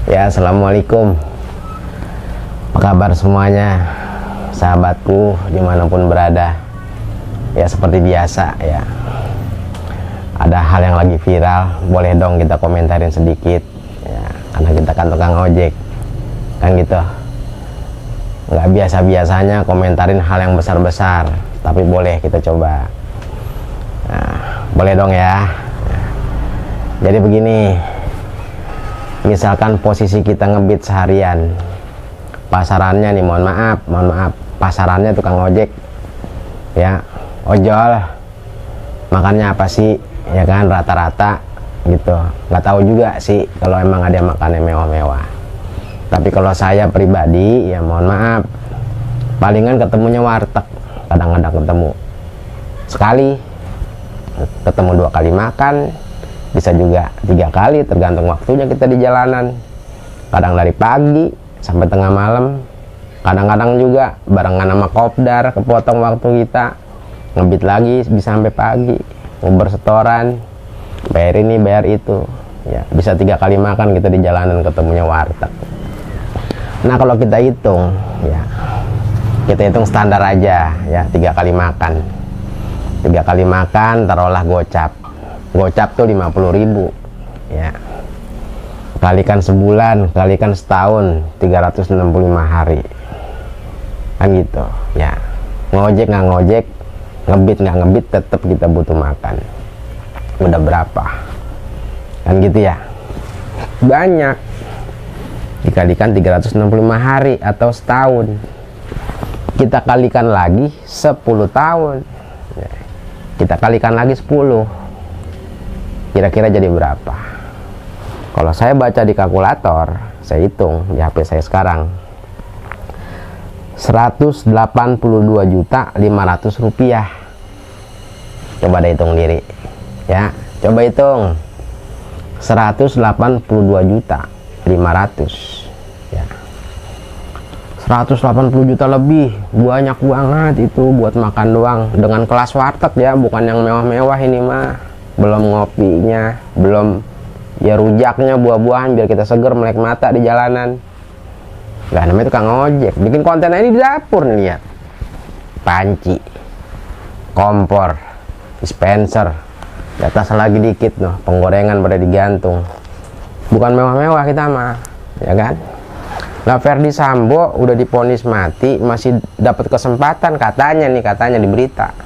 Ya, assalamualaikum. Apa kabar semuanya, sahabatku dimanapun berada? Ya, seperti biasa ya. Ada hal yang lagi viral, boleh dong kita komentarin sedikit. Ya, karena kita kan tukang ojek, kan gitu. Nggak biasa-biasanya komentarin hal yang besar-besar, tapi boleh kita coba. Nah, boleh dong ya. Jadi begini. Misalkan posisi kita ngebit seharian, pasarannya nih, mohon maaf, pasarannya tukang ojek, ya, ojol, makannya apa sih, ya kan, rata-rata gitu. Nggak tahu juga sih kalau emang ada makannya mewah-mewah. Tapi kalau saya pribadi, ya mohon maaf, palingan ketemunya warteg, kadang-kadang ketemu sekali, ketemu 2 kali makan. Bisa juga 3 kali, tergantung waktunya kita di jalanan. Kadang dari pagi sampai tengah malam, kadang-kadang juga barengan sama kopdar, kepotong waktu kita, ngebit lagi bisa sampai pagi, nguber setoran, bayar ini bayar itu, ya bisa 3 kali makan kita di jalanan ketemunya warteg. Nah kalau kita hitung, ya kita hitung standar aja, ya 3 kali makan, 3 kali makan, taruhlah gocap tuh 50.000, ya, kalikan sebulan, kalikan setahun, 365 hari, kan gitu ya. Ngojek nggak ngojek, ngebit nggak ngebit, tetap kita butuh makan. Udah berapa, kan gitu ya, banyak. Dikalikan 365 hari atau setahun, kita kalikan lagi 10 tahun, ya. Kita kalikan lagi 10, kira-kira jadi berapa? Kalau saya baca di kalkulator, saya hitung di HP saya sekarang, 182.500.000 rupiah. Coba deh hitung diri, ya, coba hitung 182.500.000, ya, 180 juta lebih, banyak banget itu buat makan doang, dengan kelas warteg ya, bukan yang mewah-mewah ini mah. Belum ngopinya, belum ya rujaknya, buah-buahan biar kita seger melek mata di jalanan. Lah namanya tukang ojek, bikin konten ini di dapur nih, lihat, panci, kompor, dispenser, di atas lagi dikit noh, penggorengan pada digantung. Bukan mewah-mewah kita mah, ya kan? Nah, Ferdi Sambo udah divonis mati, masih dapat kesempatan katanya di berita,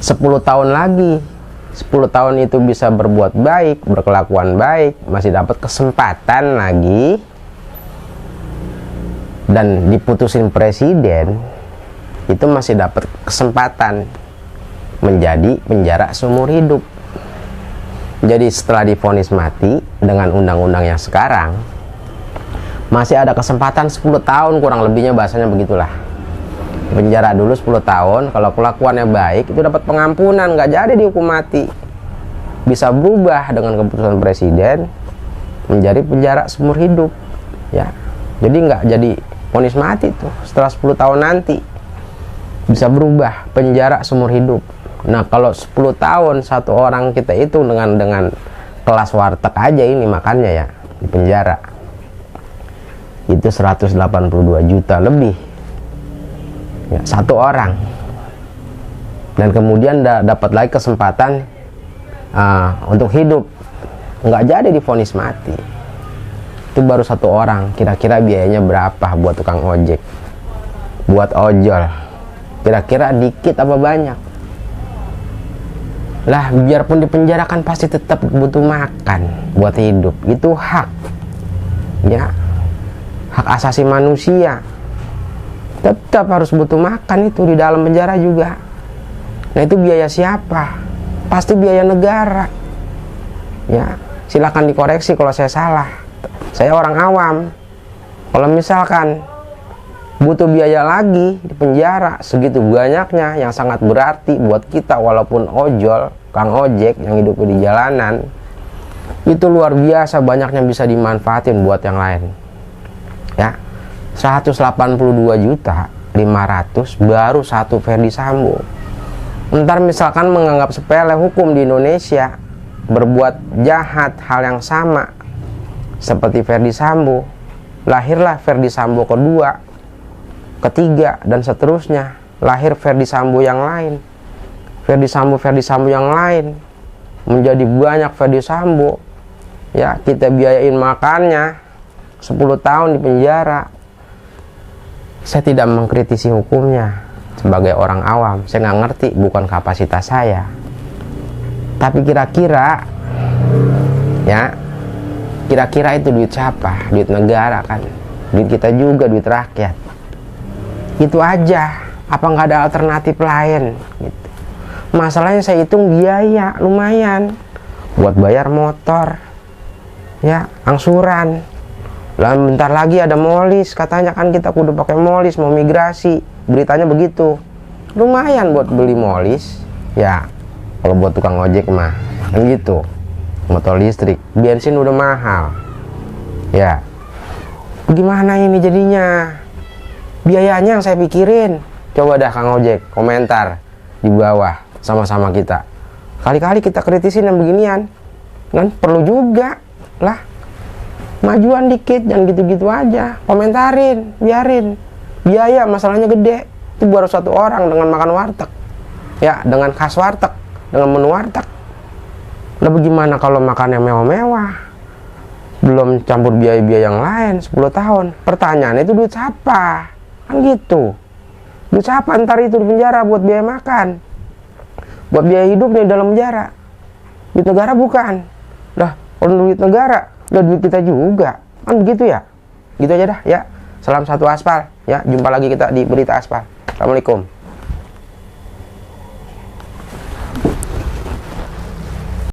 10 tahun lagi. 10 tahun itu bisa berbuat baik, berkelakuan baik, masih dapat kesempatan lagi, dan diputusin presiden, itu masih dapat kesempatan menjadi penjara seumur hidup. Jadi setelah divonis mati dengan undang-undang yang sekarang, masih ada kesempatan 10 tahun kurang lebihnya, bahasanya begitulah. Penjara dulu 10 tahun, kalau kelakuannya baik itu dapat pengampunan, nggak jadi dihukum mati. Bisa berubah dengan keputusan presiden menjadi penjara seumur hidup, ya. Jadi nggak jadi vonis mati tuh, setelah 10 tahun nanti bisa berubah penjara seumur hidup. Nah kalau 10 tahun satu orang kita itu dengan kelas warteg aja ini makannya ya di penjara, itu 182 juta lebih, ya, satu orang. Dan kemudian dapat lagi kesempatan untuk hidup, nggak jadi divonis mati. Itu baru satu orang. Kira-kira biayanya berapa buat tukang ojek, buat ojol? Kira-kira dikit apa banyak? Lah biarpun dipenjarakan pasti tetap butuh makan buat hidup. Itu hak, ya, hak asasi manusia. Tetap harus butuh makan itu di dalam penjara juga. Nah itu biaya siapa? Pasti biaya negara, ya. Silakan dikoreksi kalau saya salah, saya orang awam. Kalau misalkan butuh biaya lagi di penjara segitu banyaknya, yang sangat berarti buat kita walaupun ojol, kang ojek yang hidup di jalanan, itu luar biasa banyaknya bisa dimanfaatin buat yang lain, ya. 182.500.000 baru satu Ferdi Sambo. Ntar misalkan menganggap sepele hukum di Indonesia, berbuat jahat hal yang sama, seperti Ferdi Sambo. Lahirlah Ferdi Sambo kedua, ketiga, dan seterusnya. Lahir Ferdi Sambo yang lain, Ferdi Sambo yang lain, menjadi banyak Ferdi Sambo. Ya, kita biayain makannya 10 tahun di penjara. Saya tidak mengkritisi hukumnya sebagai orang awam, saya nggak ngerti, bukan kapasitas saya. Tapi kira-kira ya, kira-kira itu duit siapa? Duit negara kan, duit kita juga, duit rakyat. Itu aja. Apa nggak ada alternatif lain gitu. Masalahnya saya hitung biaya lumayan buat bayar motor, ya, angsuran. Lalu bentar lagi ada molis, katanya kan kita kudu pakai molis mau migrasi, beritanya begitu. Lumayan buat beli molis, ya. Kalau buat tukang ojek mah kan gitu. Motor listrik, bensin udah mahal, ya. Gimana ini jadinya? Biayanya yang saya pikirin. Coba dah Kang Ojek komentar di bawah sama-sama kita. Kali-kali kita kritisin yang beginian, kan perlu juga lah. Majuan dikit, jangan gitu-gitu aja. Komentarin, biarin. Biaya masalahnya gede. Itu baru satu orang dengan makan warteg, ya, dengan khas warteg, dengan menu warteg. Lah bagaimana kalau makan yang mewah-mewah? Belum campur biaya-biaya yang lain 10 tahun. Pertanyaannya itu duit siapa? Kan gitu. Duit siapa ntar itu di penjara buat biaya makan, buat biaya hidupnya di dalam penjara? Duit negara bukan? Lah, kalau duit negara, lah duit kita juga. Kan begitu ya? Gitu aja dah ya. Salam satu aspal ya. Jumpa lagi kita di Berita Aspal. Assalamualaikum.